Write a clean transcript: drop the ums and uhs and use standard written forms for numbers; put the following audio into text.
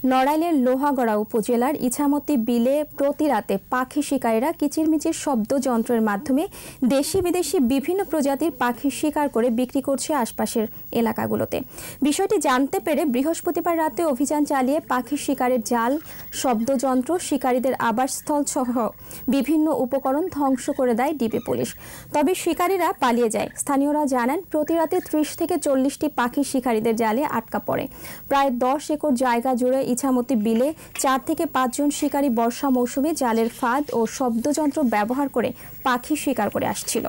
নড়াইলের লোহাগড়া উপজেলার ইছামতি বিলে প্রতি রাতে পাখি শিকারীরা কিচিরমিচির শব্দযন্ত্রের মাধ্যমে দেশি বিদেশি বিভিন্ন প্রজাতির পাখি শিকার করে বিক্রি করছে আশপাশের এলাকাগুলোতে। বিষয়টি জানতে পেরে বৃহস্পতিবার রাতে অভিযান চালিয়ে পাখি শিকারের জাল, শব্দযন্ত্র, শিকারীদের আবাসস্থল সহ বিভিন্ন উপকরণ ধ্বংস করে দেয় ডিবি পুলিশ। তবে শিকারীরা পালিয়ে যায়। স্থানীয়রা জানান, প্রতি রাতে ৩০ থেকে ৪০টি পাখি শিকারীদের জালে আটকা পড়ে। প্রায় ১০ একর জায়গা জুড়ে ইছামতি বিলে ৪ থেকে ৫ জন শিকারী বর্ষা মৌসুমে জালের ফাঁদ ও শব্দযন্ত্র ব্যবহার করে পাখি শিকার করে আসছিল।